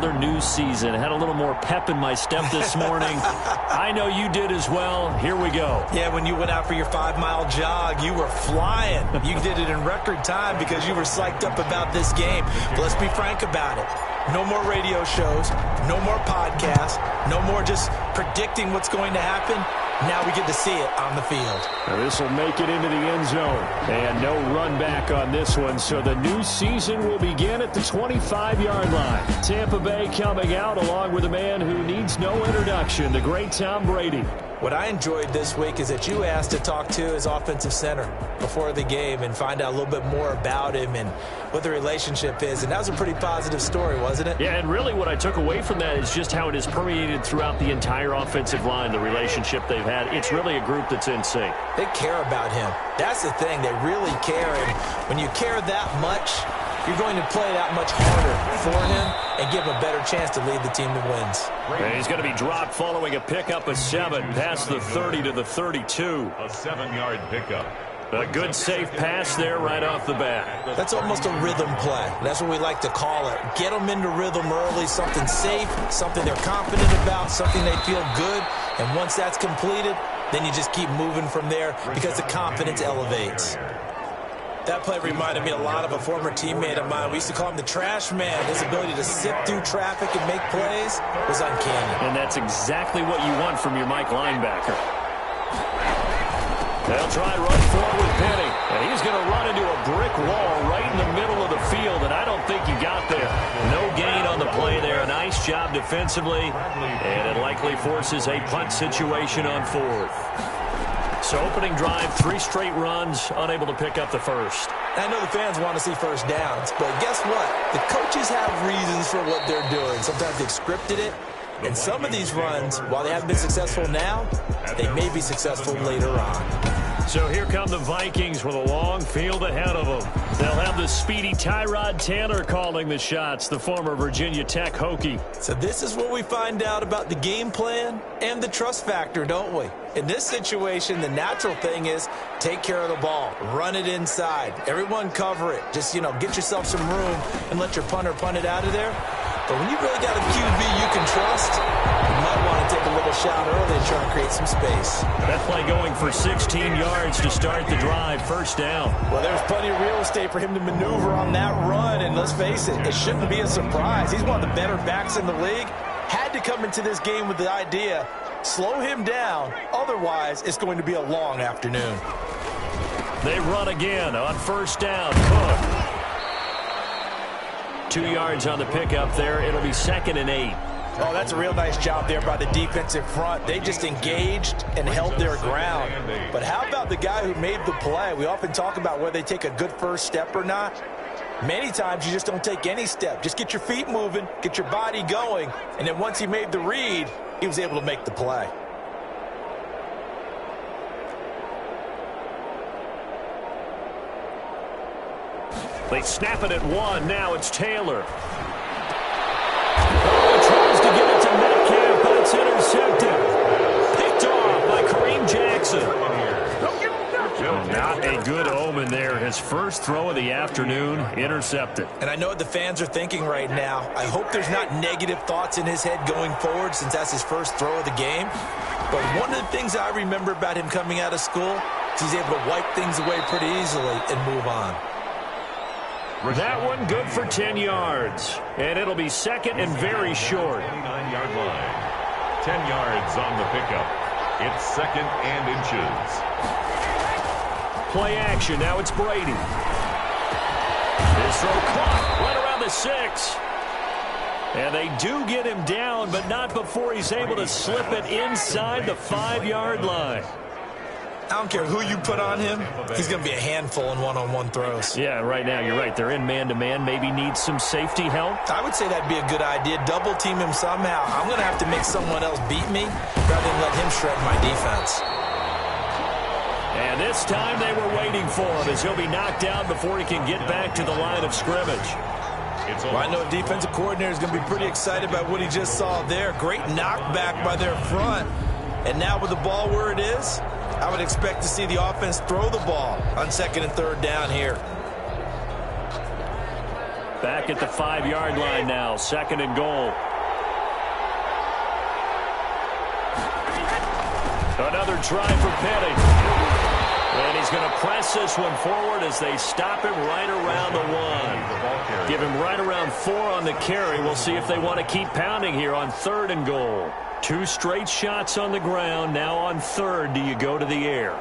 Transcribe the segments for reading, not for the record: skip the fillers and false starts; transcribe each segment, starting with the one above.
another new season. Had a little more pep in my step this morning. I know you did as well. Here we go. Yeah, when you went out for your 5-mile jog, you were flying. You did it in record time because you were psyched up about this game. But let's be frank about it. No more radio shows, no more podcasts, no more just predicting what's going to happen. Now we get to see it on the field. This will make it into the end zone. And no run back on this one, so the new season will begin at the 25-yard line. Tampa Bay coming out along with a man who needs no introduction, the great Tom Brady. What I enjoyed this week is that you asked to talk to his offensive center before the game and find out a little bit more about him and what the relationship is. And that was a pretty positive story, wasn't it? Yeah, and really what I took away from that is just how it has permeated throughout the entire offensive line, the relationship they've had. It's really a group that's in sync. They care about him. That's the thing. They really care. And when you care that much, you're going to play that much harder for him and give him a better chance to lead the team to wins. And he's going to be dropped following a pickup of 7 past the 30 to the 32. A 7-yard pickup. A good safe pass there right off the bat. That's almost a rhythm play. That's what we like to call it. Get them into rhythm early, something safe, something they're confident about, something they feel good. And once that's completed, then you just keep moving from there because the confidence elevates. That play reminded me a lot of a former teammate of mine. We used to call him the trash man. His ability to sift through traffic and make plays was uncanny. And that's exactly what you want from your Mike linebacker. They'll try and run forward with Penny. And he's going to run into a brick wall right in the middle of the field, and I don't think he got there. No gain on the play there. Nice job defensively, and it likely forces a punt situation on 4th. So opening drive, 3 straight runs, unable to pick up the first. I know the fans want to see first downs, but guess what? The coaches have reasons for what they're doing. Sometimes they've scripted it, and some of these runs, while they haven't been successful now, they may be successful later on. So here come the Vikings with a long field ahead of them. They'll have the speedy Tyrod Taylor calling the shots, the former Virginia Tech Hokie. So this is where we find out about the game plan and the trust factor, don't we? In this situation, the natural thing is take care of the ball, run it inside, everyone cover it. Just, get yourself some room and let your punter punt it out of there. But when you really got a QB you can trust, you might want to take a little shot early and try and create some space. That play going for 16 yards to start the drive, first down. Well, there's plenty of real estate for him to maneuver on that run, and let's face it, it shouldn't be a surprise. He's one of the better backs in the league. Had to come into this game with the idea, slow him down, otherwise it's going to be a long afternoon. They run again on first down. Cook. 2 yards on the pickup there. It'll be 2nd and 8. Oh, that's a real nice job there by the defensive front. They just engaged and held their ground. But how about the guy who made the play? We often talk about whether they take a good first step or not. Many times you just don't take any step. Just get your feet moving, get your body going, and then once he made the read, he was able to make the play. They snap it at 1. Now it's Taylor. Oh, tries to get it to Metcalf, but it's intercepted. Picked off by Kareem Jackson. Not a good omen there. His first throw of the afternoon, intercepted. And I know what the fans are thinking right now. I hope there's not negative thoughts in his head going forward since that's his first throw of the game. But one of the things I remember about him coming out of school is he's able to wipe things away pretty easily and move on. That one good for 10 yards. And it'll be 2nd and very short. 29-yard line. 10 yards on the pickup. It's 2nd and inches. Play action. Now it's Brady. This throw caught right around the 6. And they do get him down, but not before he's able to slip it inside the 5-yard line. I don't care who you put on him, he's going to be a handful in one-on-one throws. Yeah, right now you're right. They're in man-to-man. Maybe needs some safety help. I would say that'd be a good idea. Double team him somehow. I'm going to have to make someone else beat me rather than let him shred my defense. And this time they were waiting for him as he'll be knocked down before he can get back to the line of scrimmage. Well, I know a defensive coordinator is going to be pretty excited about what he just saw there. Great knockback by their front. And now with the ball where it is, I would expect to see the offense throw the ball on 2nd and 3rd down here. Back at the 5-yard line now, 2nd and goal. Another try for Penny. And he's going to press this one forward as they stop him right around the 1. Give him right around 4 on the carry. We'll see if they want to keep pounding here on 3rd and goal. 2 straight shots on the ground. Now on 3rd, do you go to the air?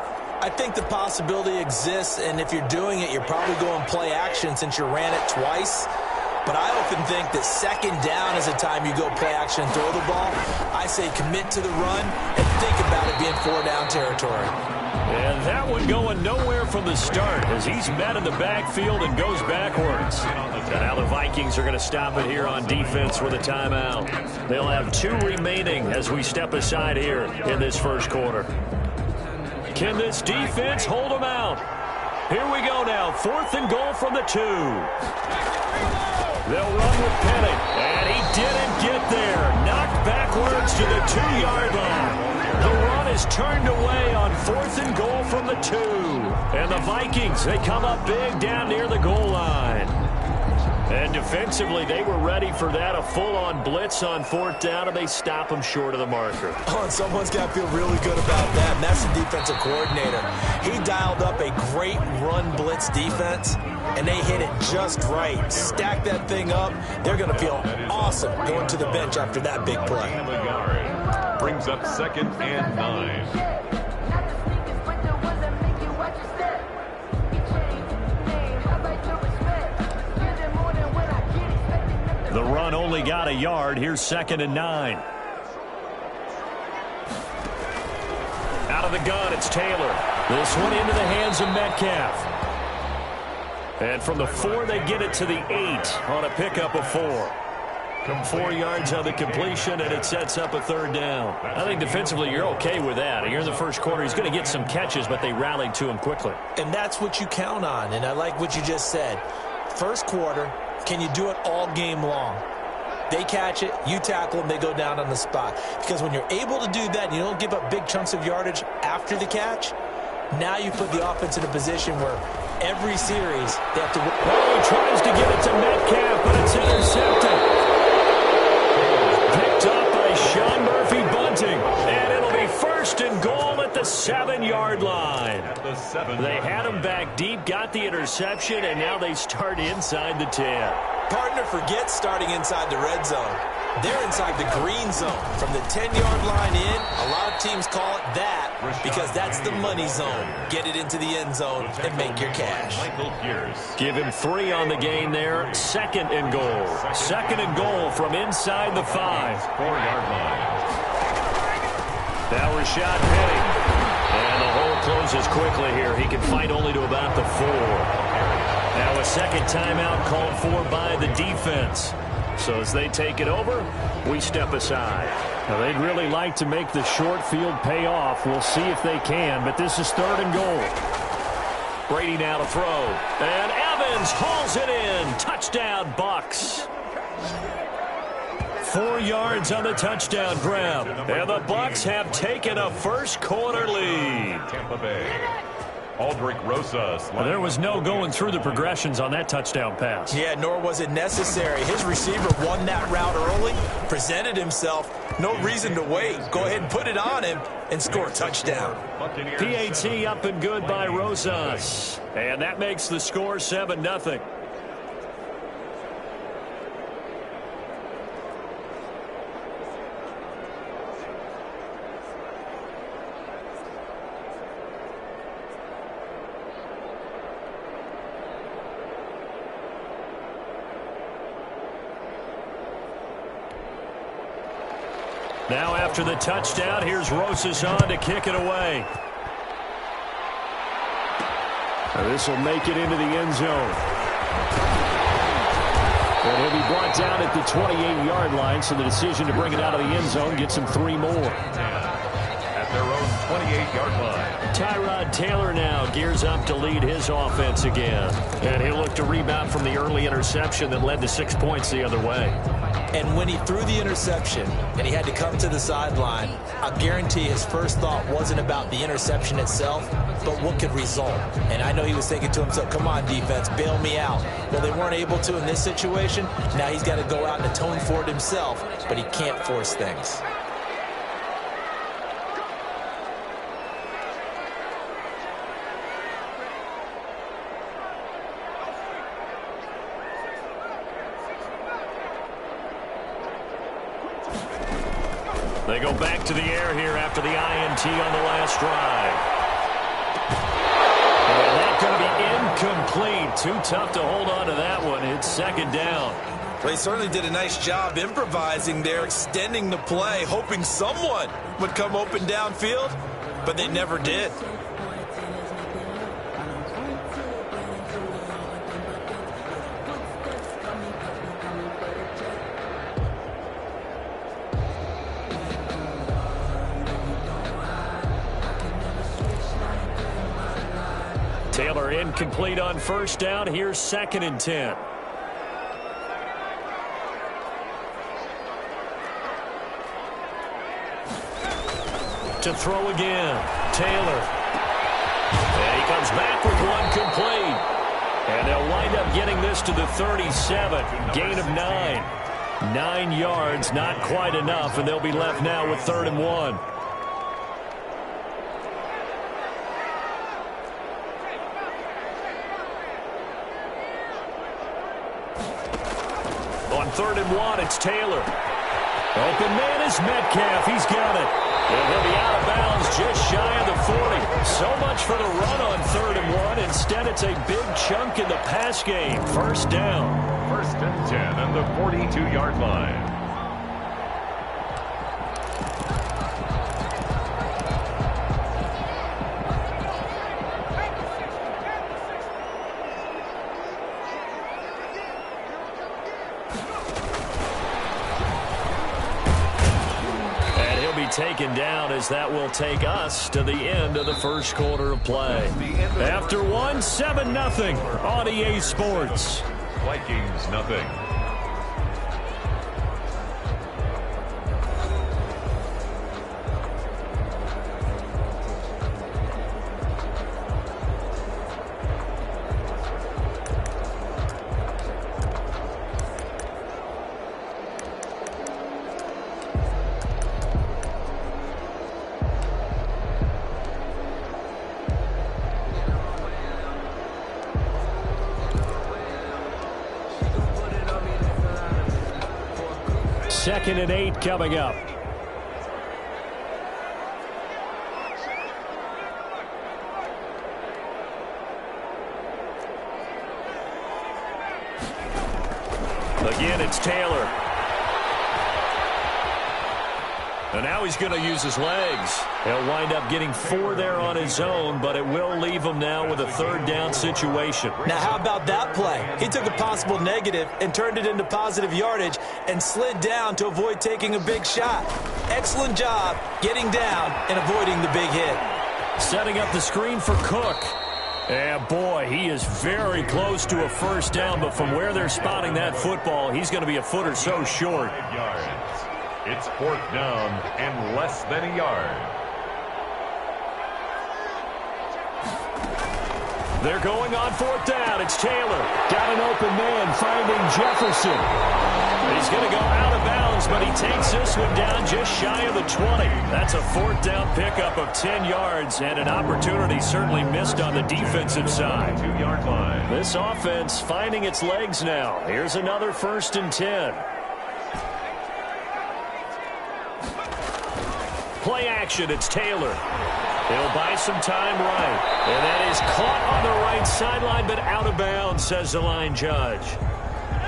I think the possibility exists, and if you're doing it, you're probably going play action since you ran it twice. But I often think that 2nd down is the time you go play action and throw the ball. I say commit to the run and think about it being 4-down territory. And that one going nowhere from the start as he's met in the backfield and goes backwards. And now the Vikings are going to stop it here on defense with a timeout. They'll have 2 remaining as we step aside here in this first quarter. Can this defense hold them out? Here we go now. 4th and goal from the 2. They'll run with Penny. And he didn't get there. Knocked backwards to the 2-yard line. The run is turned away on 4th and goal from the 2. And the Vikings, they come up big down near the goal line. And defensively, they were ready for that, a full-on blitz on 4th down, and they stop them short of the marker. Oh, and someone's got to feel really good about that, and that's the defensive coordinator. He dialed up a great run blitz defense, and they hit it just right. Stack that thing up. They're going to feel awesome going to the bench after that big play. Brings up 2nd and 9. The run only got a yard. Here's 2nd and 9. Out of the gun, it's Taylor. This one into the hands of Metcalf. And from the 4, they get it to the 8 on a pickup of 4. 4 yards on the completion, and it sets up a 3rd down. I think defensively you're okay with that. Here in the first quarter, he's going to get some catches, but they rallied to him quickly. And that's what you count on, and I like what you just said. First quarter, can you do it all game long? They catch it, you tackle them, they go down on the spot. Because when you're able to do that and you don't give up big chunks of yardage after the catch, now you put the offense in a position where every series they have to... Oh, he tries to get it to Metcalf, but it's intercepted. Picked up by Sean Murphy Bunting. And it'll be 1st and goal at the 7-yard line. They had him back deep, got the interception, and now they start inside the 10. Partner, forget starting inside the red zone. They're inside the green zone. From the 10-yard line in, a lot of teams call it that because that's the money zone. Get it into the end zone and make your cash. Give him 3 on the gain there. 2nd and goal. 2nd and goal from inside the 5. 4-yard line. Now Rashad Penny. And the hole closes quickly here. He can fight only to about the 4. Now a 2nd timeout called for by the defense. So as they take it over, we step aside. Now they'd really like to make the short field pay off. We'll see if they can, but this is 3rd and goal. Brady now to throw. And Evans hauls it in. Touchdown, Bucks. 4 yards on the touchdown grab. And the Bucks have taken a first quarter lead. Tampa Bay. Aldrich Rosas. Well, there was no going through the progressions on that touchdown pass. Yeah, nor was it necessary. His receiver won that route early, presented himself. No reason to wait. Go ahead and put it on him and score a touchdown. PAT up and good by Rosas. And that makes the score 7-0. Now after the touchdown, here's Rosas on to kick it away. This will make it into the end zone. And he'll be brought down at the 28-yard line, so the decision to bring it out of the end zone gets him 3 more. At their own 28-yard line. Tyrod Taylor now gears up to lead his offense again. And he'll look to rebound from the early interception that led to 6 points the other way. And when he threw the interception and he had to come to the sideline, I guarantee his first thought wasn't about the interception itself, but what could result. And I know he was thinking to himself, come on, defense, bail me out. Well, they weren't able to in this situation. Now he's got to go out and atone for it himself, but he can't force things. They go back to the air here after the INT on the last drive. And that's going to be incomplete. Too tough to hold on to that one. It's second down. They certainly did a nice job improvising there, extending the play, hoping someone would come open downfield, but they never did. Taylor incomplete on first down. Here's 2nd and 10. To throw again. Taylor. And he comes back with one complete. And they'll wind up getting this to the 37. Gain of 9. 9 yards, not quite enough, and they'll be left now with 3rd and 1. On 3rd and 1, it's Taylor. Open man is Metcalf. He's got it. And he'll be out of bounds just shy of the 40. So much for the run on 3rd and 1. Instead, it's a big chunk in the pass game. First down. 1st and 10 on the 42-yard line. Taken down as that will take us to the end of the first quarter of play. After 1, 7-0 on EA Sports. Vikings nothing. Second and 8 coming up. Again, it's Taylor. And now he's going to use his legs. He'll wind up getting 4 there on his own, but it will leave him now with a 3rd down situation. Now, how about that play? He took a possible negative and turned it into positive yardage and slid down to avoid taking a big shot. Excellent job getting down and avoiding the big hit. Setting up the screen for Cook. And boy, he is very close to a first down, but from where they're spotting that football, he's going to be a foot or so short. It's 4th down and less than a yard. They're going on 4th down. It's Taylor. Got an open man finding Jefferson. He's going to go out of bounds, but he takes this one down just shy of the 20. That's a 4th down pickup of 10 yards and an opportunity certainly missed on the defensive side. 2-yard line. This offense finding its legs now. Here's another 1st and 10. Play action, it's Taylor. He'll buy some time right. And that is caught on the right sideline, but out of bounds, says the line judge.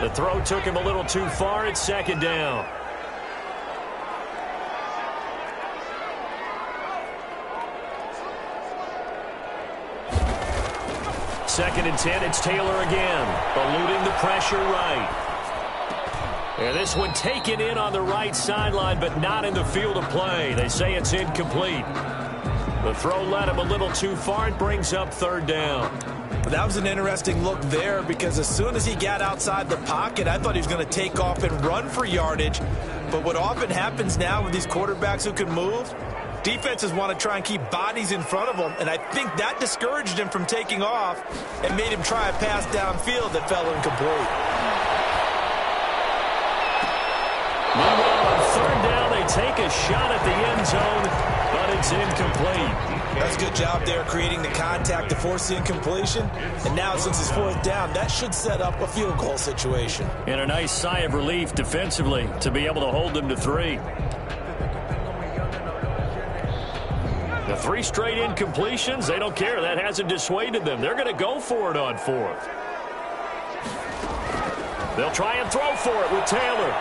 The throw took him a little too far. It's 2nd down. Second and 10, it's Taylor again. Eluding the pressure right. And this one taken in on the right sideline, but not in the field of play. They say it's incomplete. The throw led him a little too far. It brings up third down. That was an interesting look there because as soon as he got outside the pocket, I thought he was going to take off and run for yardage. But what often happens now with these quarterbacks who can move, defenses want to try and keep bodies in front of them, and I think that discouraged him from taking off and made him try a pass downfield that fell incomplete. Meanwhile, on third down, they take a shot at the end zone, but it's incomplete. That's a good job there creating the contact to force the incompletion. And now since it's fourth down, that should set up a field goal situation. And a nice sigh of relief defensively to be able to hold them to 3. The 3 straight incompletions, they don't care. That hasn't dissuaded them. They're going to go for it on 4th. They'll try and throw for it with Taylor.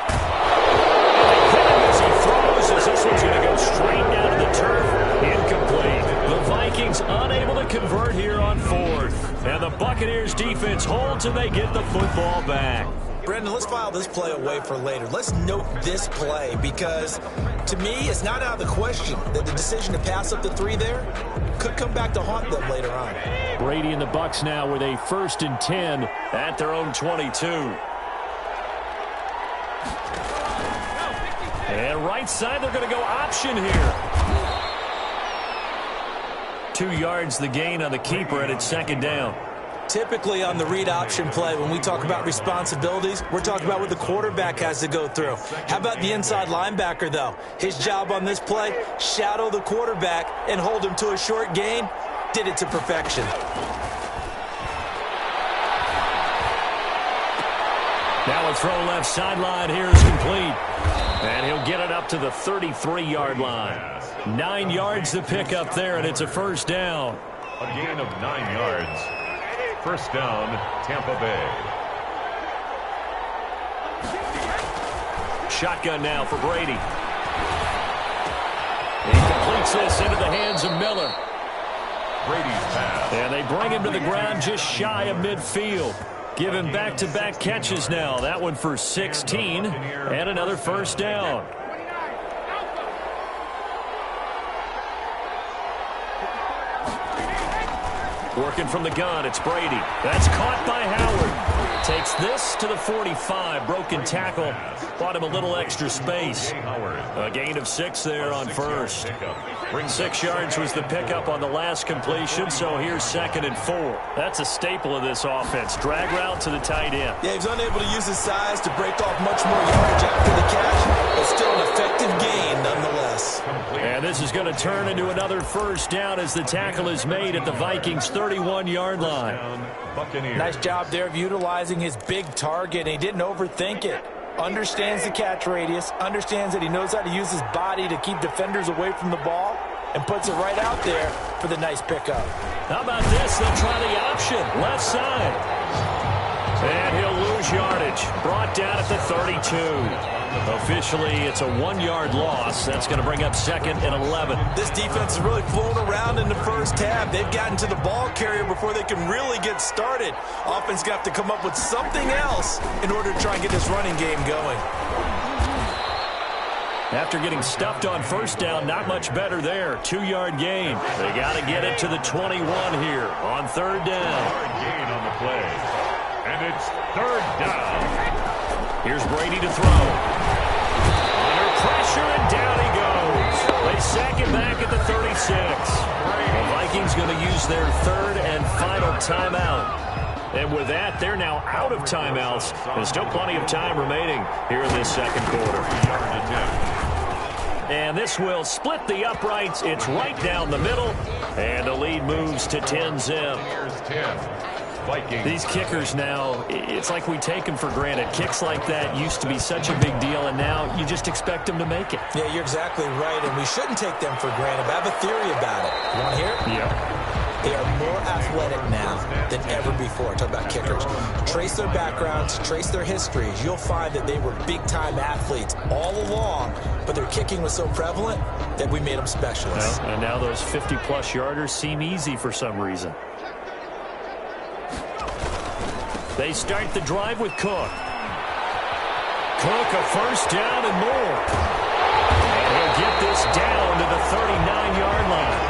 They hit him as he throws, as this one's going to go straight down to the turf. Incomplete. The Vikings unable to convert here on 4th. And the Buccaneers defense holds and they get the football back. Brendan, let's file this play away for later. Let's note this play because, to me, it's not out of the question that the decision to pass up the 3 there could come back to haunt them later on. Brady and the Bucs now with a 1st and 10 at their own 22. And right side, they're going to go option here. 2 yards the gain on the keeper, and it's 2nd down. Typically on the read option play, when we talk about responsibilities, we're talking about what the quarterback has to go through. How about the inside linebacker, though? His job on this play, shadow the quarterback and hold him to a short gain. Did it to perfection. Now a throw left sideline here is complete. And he'll get it up to the 33-yard line. 9 yards to pick up there, and it's a 1st down. A gain of 9 yards. 1st down, Tampa Bay. Shotgun now for Brady. He completes this into the hands of Miller. Brady's pass. And they bring him to the ground just shy of midfield. Give him back-to-back catches now. That one for 16 and another 1st down. Working from the gun, it's Brady. That's caught by Howard. Takes this to the 45. Broken tackle. Bought him a little extra space. A gain of 6 there on 1st. 6 yards was the pickup on the last completion, so here's 2nd and 4. That's a staple of this offense. Drag route to the tight end. Yeah, he's unable to use his size to break off much more yardage after the catch, but still an effective gain nonetheless. And this is going to turn into another 1st down as the tackle is made at the Vikings' 31-yard line. Nice job there of utilizing his big target. He didn't overthink it. Understands the catch radius, understands that he knows how to use his body to keep defenders away from the ball, and puts it right out there for the nice pickup. How about this? They'll try the option. Left side. And he'll lose yardage. Brought down at the 32. Officially, it's a 1-yard loss. That's going to bring up 2nd and 11. This defense has really flown around in the first half. They've gotten to the ball carrier before they can really get started. Offense got to come up with something else in order to try and get this running game going. After getting stuffed on 1st down, not much better there. 2-yard gain. They got to get it to the 21 here on 3rd down. Gain on the play. And it's 3rd down. Here's Brady to throw. Under pressure, and down he goes. They sack him back at the 36. The Vikings going to use their 3rd and final timeout. And with that, they're now out of timeouts. There's still plenty of time remaining here in this 2nd quarter. And this will split the uprights. It's right down the middle. And the lead moves to 10-zip. Here's 10. Vikings. These kickers now, it's like we take them for granted. Kicks like that used to be such a big deal, and now you just expect them to make it. Yeah, you're exactly right, and we shouldn't take them for granted. But I have a theory about it. You want to hear it? Yeah. They are more athletic now than ever before. Talk about kickers. Trace their backgrounds, trace their histories. You'll find that they were big-time athletes all along, but their kicking was so prevalent that we made them specialists. Well, and now those 50-plus yarders seem easy for some reason. They start the drive with Cook. Cook a first down and more. And he'll get this down to the 39-yard line.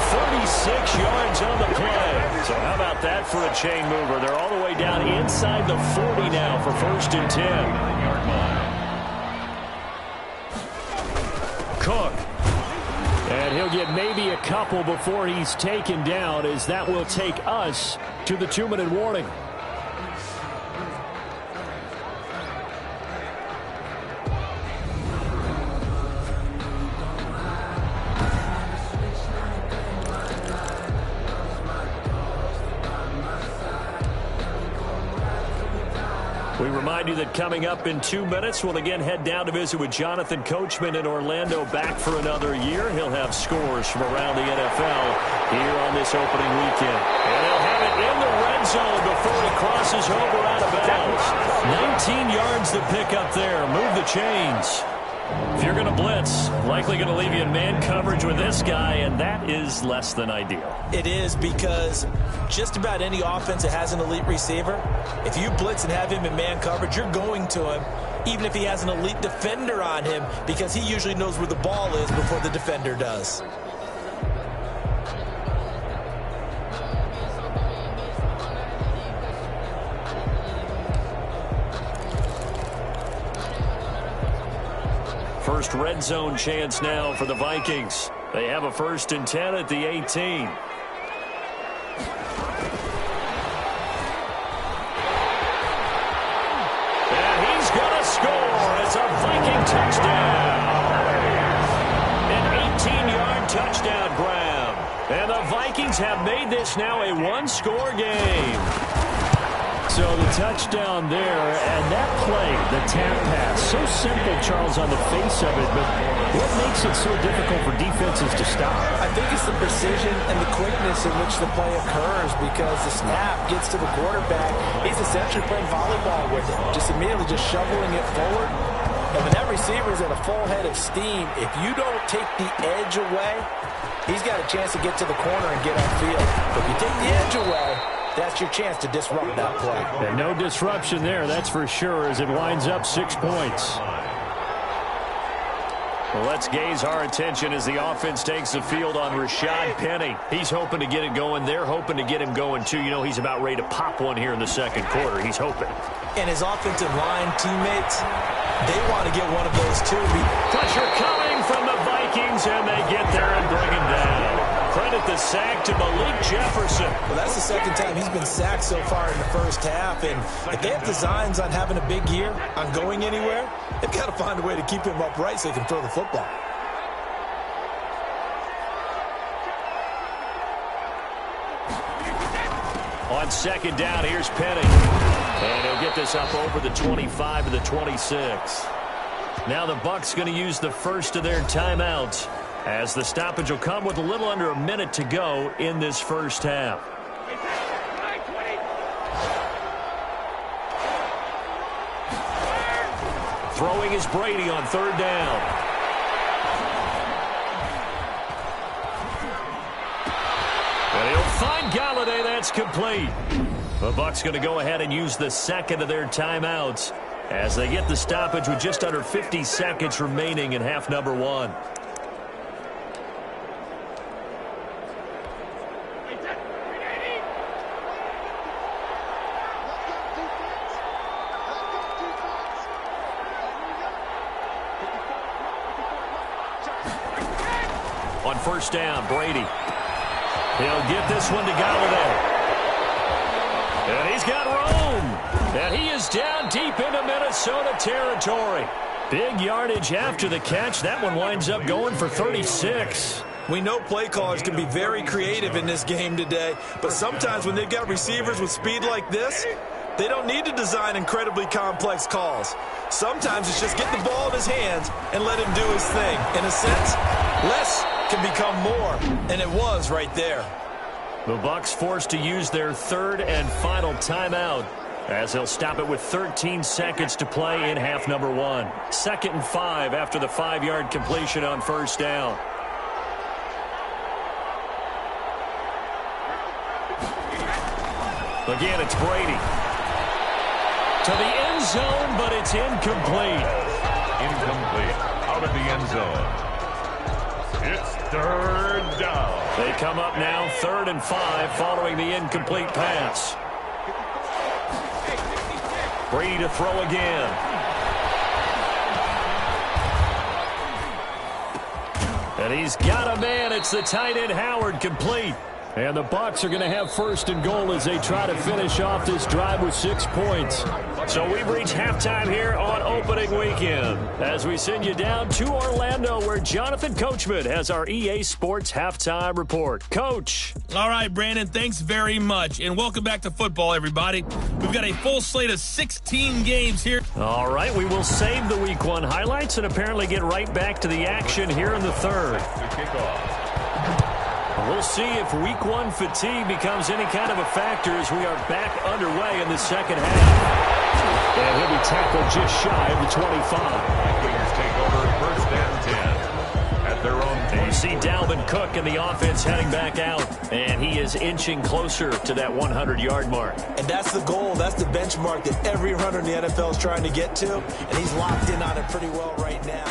36 yards on the play. So how about that for a chain mover? They're all the way down inside the 40 now for first and 10. Cook. And he'll get maybe a couple before he's taken down, as that will take us to the 2-minute warning. We remind you that coming up in 2 minutes, we'll again head down to visit with Jonathan Coachman in Orlando, back for another year. He'll have scores from around the NFL here on this opening weekend. And he'll have it in the red zone before he crosses over out of bounds. 19 yards to pick up there. Move the chains. If you're going to blitz, likely going to leave you in man coverage with this guy, and that is less than ideal. It is, because just about any offense that has an elite receiver, if you blitz and have him in man coverage, you're going to him, even if he has an elite defender on him, because he usually knows where the ball is before the defender does. First red zone chance now for the Vikings. They have a first and 10 at the 18. And he's going to score. It's a Viking touchdown. An 18-yard touchdown grab. And the Vikings have made this now a one-score game. So the touchdown there, and that play, the tap pass, so simple, Charles, on the face of it, but what makes it so difficult for defenses to stop? I think it's the precision and the quickness in which the play occurs, because the snap gets to the quarterback. He's essentially playing volleyball with it, just immediately just shoveling it forward. And when that receiver is at a full head of steam, if you don't take the edge away, he's got a chance to get to the corner and get upfield. But if you take the edge away, that's your chance to disrupt that play. And no disruption there, that's for sure, as it winds up 6 points. Well, let's gaze our attention as the offense takes the field on Rashad Penny. He's hoping to get it going. They're hoping to get him going, too. You know, he's about ready to pop one here in the second quarter. He's hoping. And his offensive line teammates, they want to get one of those, too. Pressure coming from the Vikings, and they get there and bring him down. Credit the sack to Malik Jefferson. Well, that's the second time he's been sacked so far in the first half. And if they have designs on having a big year, on going anywhere, they've got to find a way to keep him upright so he can throw the football. On second down, here's Penny. And he'll get this up over the 25 to the 26. Now the Bucs going to use the first of their timeouts, as the stoppage will come with a little under a minute to go in this first half. Throwing is Brady on third down. And he'll find Galladay. That's complete. The Bucs going to go ahead and use the second of their timeouts as they get the stoppage with just under 50 seconds remaining in half number one. On first down, Brady. He'll get this one to Galladay. And he's got room. And he is down deep into Minnesota territory. Big yardage after the catch. That one winds up going for 36. We know play callers can be very creative in this game today, but sometimes when they've got receivers with speed like this, they don't need to design incredibly complex calls. Sometimes it's just get the ball in his hands and let him do his thing. In a sense, less can become more, and it was right there. The Bucs forced to use their third and final timeout, as they'll stop it with 13 seconds to play in half number one. 2nd and 5 after the 5-yard completion on first down. Again, it's Brady. To the end end zone, but it's incomplete. Incomplete. Out of the end zone. It's third down. They come up now 3rd and 5 following the incomplete pass. Brady to throw again. And he's got a man. It's the tight end Howard, complete. And the Bucs are going to have 1st and goal as they try to finish off this drive with 6 points. So we've reached halftime here on opening weekend as we send you down to Orlando where Jonathan Coachman has our EA Sports halftime report. Coach. All right, Brandon, thanks very much. And welcome back to football, everybody. We've got a full slate of 16 games here. All right, we will save the Week 1 highlights and apparently get right back to the action here in the 3rd. The kickoff. We'll see if Week 1 fatigue becomes any kind of a factor as we are back underway in the second half. And he'll be tackled just shy of the 25. Vikings take over 1st and 10 at their own 20. You see Dalvin Cook in the offense heading back out, and he is inching closer to that 100-yard mark. And that's the goal. That's the benchmark that every runner in the NFL is trying to get to, and he's locked in on it pretty well right now.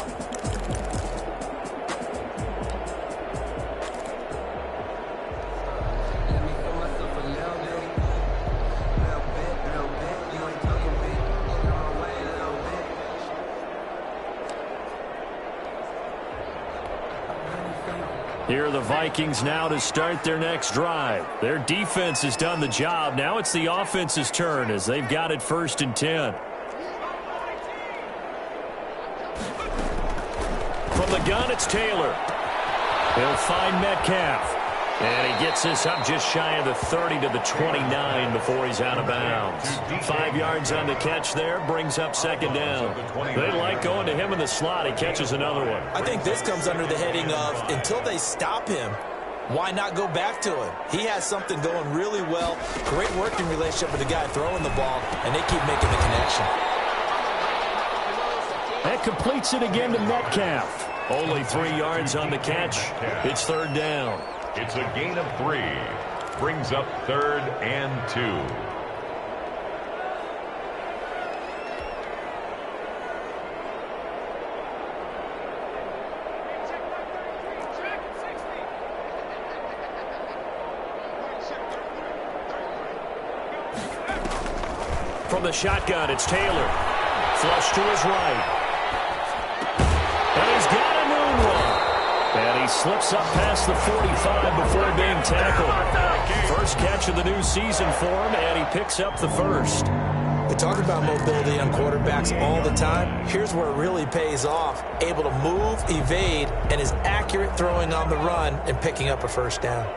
Here are the Vikings now to start their next drive. Their defense has done the job. Now it's the offense's turn as they've got it 1st and 10. From the gun, it's Taylor. He'll find Metcalf. And he gets this up just shy of the 30 to the 29 before he's out of bounds. 5 yards on the catch there, brings up 2nd down. They like going to him in the slot. He catches another one. I think this comes under the heading of until they stop him, why not go back to him? He has something going really well. Great working relationship with the guy throwing the ball, and they keep making the connection. That completes it again to Metcalf. Only 3 yards on the catch. It's 3rd down. It's a gain of 3. Brings up 3rd and 2. From the shotgun, it's Taylor. Flush to his right. And he's got a moonwalk. And he slips up past the 45 before being tackled. First catch of the new season for him, and he picks up the 1st. We talk about mobility on quarterbacks all the time. Here's where it really pays off. Able to move, evade, and is accurate throwing on the run and picking up a 1st down.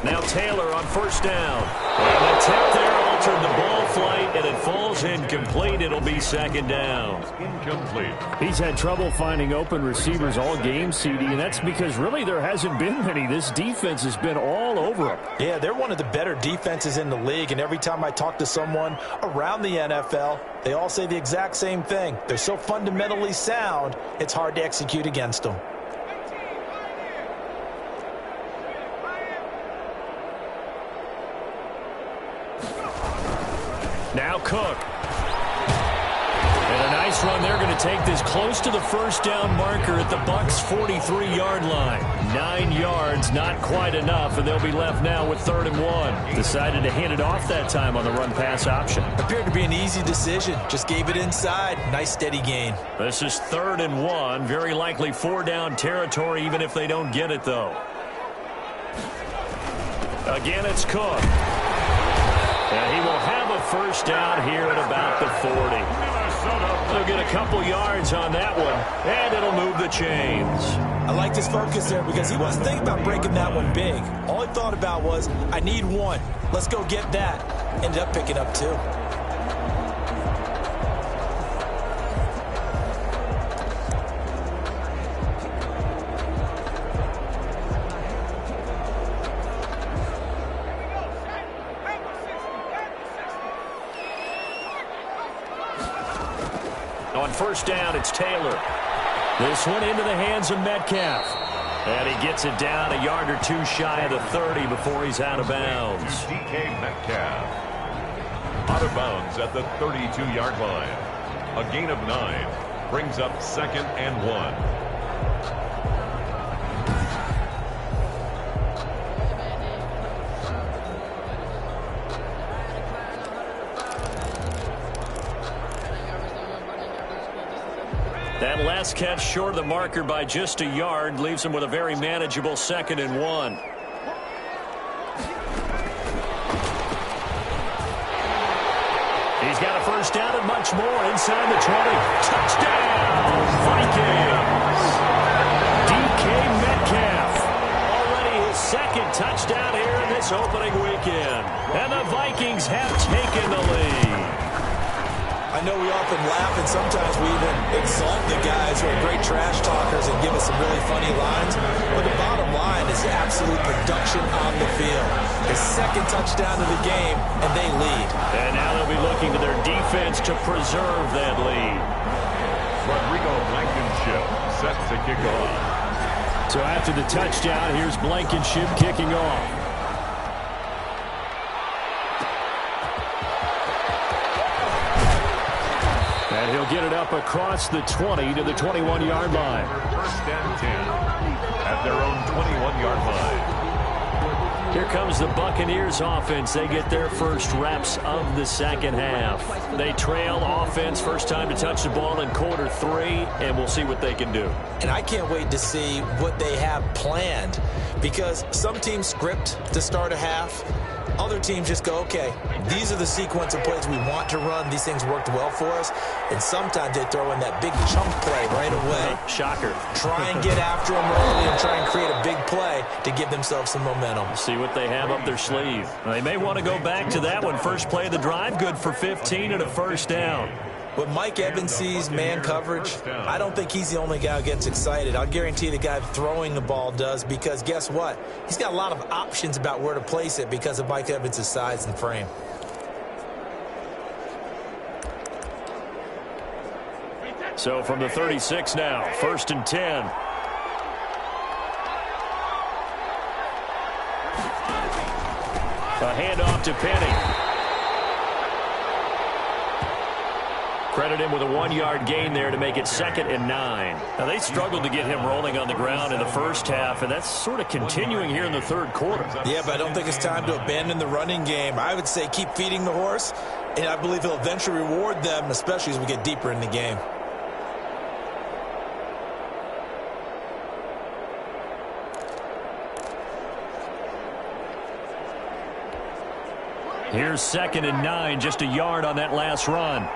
Now Taylor on 1st down. And the tip there altered the ball flight, and it falls incomplete. It'll be 2nd down. Incomplete. He's had trouble finding open receivers all game, CD, and that's because really there hasn't been many. This defense has been all over him. Yeah, they're one of the better defenses in the league, and every time I talk to someone around the NFL, they all say the exact same thing. They're so fundamentally sound, it's hard to execute against them. Now Cook. And a nice run. They're going to take this close to the 1st down marker at the Bucs' 43-yard line. 9 yards, not quite enough, and they'll be left now with 3rd and 1. Decided to hand it off that time on the run-pass option. Appeared to be an easy decision. Just gave it inside. Nice steady gain. This is 3rd and 1. Very likely 4-down territory, even if they don't get it, though. Again, it's Cook. And he will have a 1st down here at about the 40. They'll get a couple yards on that one, and it'll move the chains. I liked his focus there because he wasn't thinking about breaking that one big. All he thought about was, I need 1. Let's go get that. Ended up picking up 2. first down, it's Taylor. This one into the hands of Metcalf. And he gets it down a yard or two shy of the 30 before he's out of bounds. DK Metcalf. Out of bounds at the 32-yard line. A gain of 9 brings up 2nd and 1. That last catch short of the marker by just a yard leaves him with a very manageable 2nd and 1. He's got a first down and much more inside the 20. Touchdown, Vikings! DK Metcalf. Already his 2nd touchdown here in this opening weekend. And the Vikings have taken the lead. I know we often laugh and sometimes we even exalt the guys who are great trash talkers and give us some really funny lines. But the bottom line is absolute production on the field. His 2nd touchdown of the game, and they lead. And now they'll be looking to their defense to preserve that lead. Rodrigo Blankenship set to kick off. So after the touchdown, here's Blankenship kicking off. And he'll get it up across the 20 to the 21-yard line. First and 10 at their own 21-yard line. Here comes the Buccaneers offense. They get their first reps of the second half. They trail offense first time to touch the ball in quarter 3, and we'll see what they can do. And I can't wait to see what they have planned, because some teams script to start a half. Other teams just go, okay, these are the sequence of plays we want to run. These things worked well for us. And sometimes they throw in that big chunk play right away. Shocker. Try and get after them early and try and create a big play to give themselves some momentum. See what they have up their sleeve. They may want to go back to that one. First play of the drive, good for 15 and a first down. When Mike Evans sees man coverage, I don't think he's the only guy who gets excited. I'll guarantee the guy throwing the ball does, because guess what? He's got a lot of options about where to place it because of Mike Evans' size and frame. So from the 36 now, 1st and 10. A handoff to Penny. Credit him with a 1-yard gain there to make it 2nd and 9. Now, they struggled to get him rolling on the ground in the first half, and that's sort of continuing here in the third quarter. Yeah, but I don't think it's time to abandon the running game. I would say keep feeding the horse, and I believe he'll eventually reward them, especially as we get deeper in the game. Here's 2nd and 9, just a yard on that last run.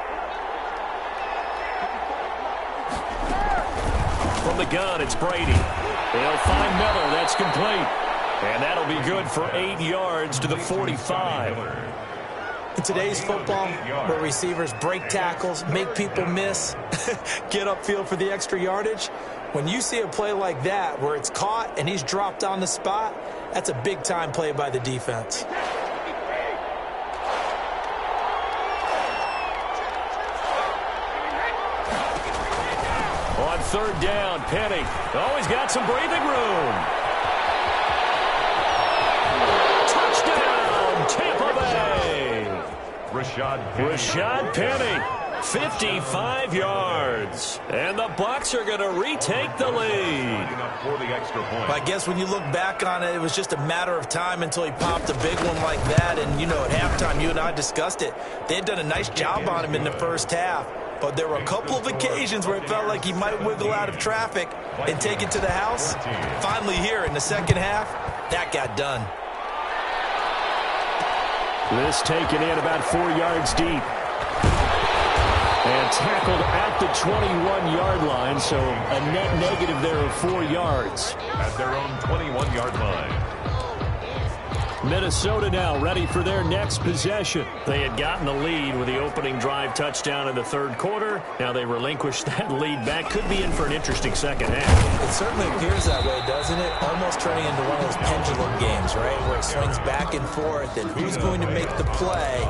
From the gun, it's Brady. They'll find Miller. That's complete. And that'll be good for 8 yards to the 45. In today's football, where receivers break tackles, make people miss, get upfield for the extra yardage, when you see a play like that where it's caught and he's dropped on the spot, that's a big-time play by the defense. On 3rd down, Penny. Oh, he's got some breathing room. Touchdown, Tampa Bay. Rashad Penny, 55 yards. And the Bucs are going to retake the lead. I guess when you look back on it, it was just a matter of time until he popped a big one like that. And, you know, at halftime, you and I discussed it. They had done a nice job on him in the first half. But there were a couple of occasions where it felt like he might wiggle out of traffic and take it to the house. Finally here in the second half, that got done. This taken in about 4 yards deep. And tackled at the 21-yard line, so a net negative there of 4 yards. At their own 21-yard line. Minnesota now ready for their next possession. They had gotten the lead with the opening drive touchdown in the third quarter. Now they relinquished that lead back. Could be in for an interesting second half. It certainly appears that way, doesn't it? Almost turning into one of those pendulum games, right, where it swings back and forth, and who's going to make the play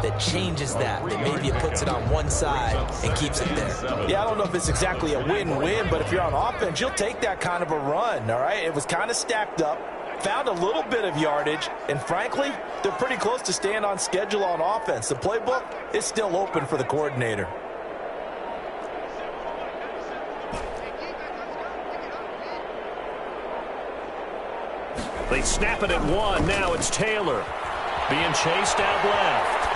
that changes that maybe it puts it on one side and keeps it there. Yeah, I don't know if it's exactly a win-win, but if you're on offense, you'll take that kind of a run, all right? It was kind of stacked up. Found a little bit of yardage, and frankly, they're pretty close to staying on schedule on offense. The playbook is still open for the coordinator. They snap it at one. Now it's Taylor being chased out left.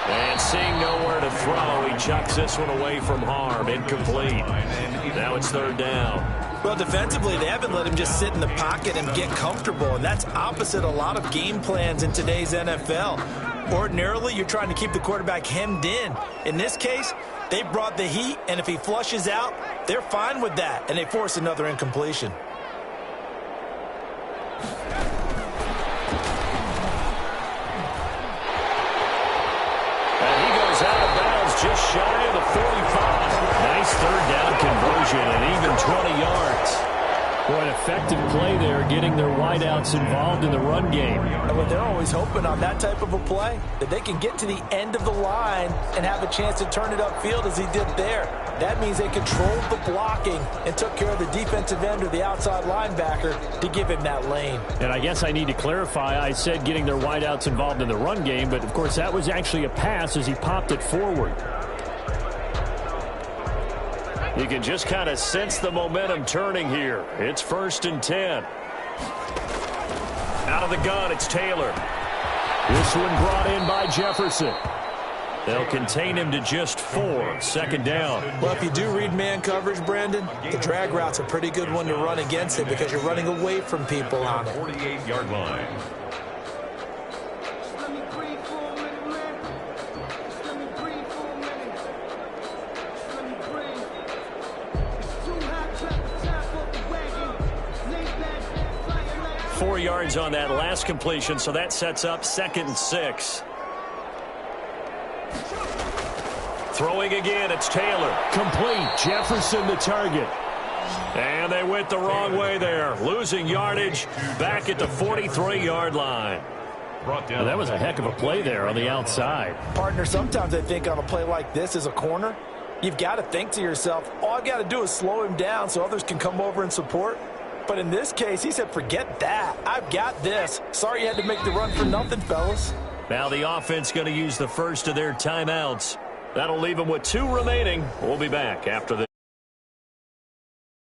And seeing nowhere to throw, he chucks this one away from harm. Incomplete. Now it's third down. Well, defensively, they haven't let him just sit in the pocket and get comfortable, and that's opposite a lot of game plans in today's NFL. Ordinarily, you're trying to keep the quarterback hemmed in. In this case, they brought the heat, and if he flushes out, they're fine with that, and they force another incompletion. And he goes out of bounds just shy of the 45. Nice third down conversion and even 20 yards. Boy, an effective play there, getting their wideouts involved in the run game. Well, they're always hoping on that type of a play that they can get to the end of the line and have a chance to turn it upfield as he did there. That means they controlled the blocking and took care of the defensive end or the outside linebacker to give him that lane. And I guess I need to clarify, I said getting their wideouts involved in the run game, but of course that was actually a pass as he popped it forward. You can just kind of sense the momentum turning here. It's 1st and 10. Out of the gun, it's Taylor. This one brought in by Jefferson. They'll contain him to just 4. Second down. Well, if you do read man coverage, Brandon, the drag route's a pretty good one to run against it because you're running away from people on it. 48-yard line. Four yards on that last completion, so that sets up 2nd and 6. Throwing again, it's Taylor. Complete. Jefferson the target. And they went the wrong way there. Losing yardage back at the 43-yard line. Well, that was a heck of a play there on the outside. Partner, sometimes I think on a play like this as a corner, you've got to think to yourself, all I've got to do is slow him down so others can come over and support. But in this case, he said, forget that. I've got this. Sorry you had to make the run for nothing, fellas. Now the offense going to use the first of their timeouts. That'll leave them with 2 remaining. We'll be back after this.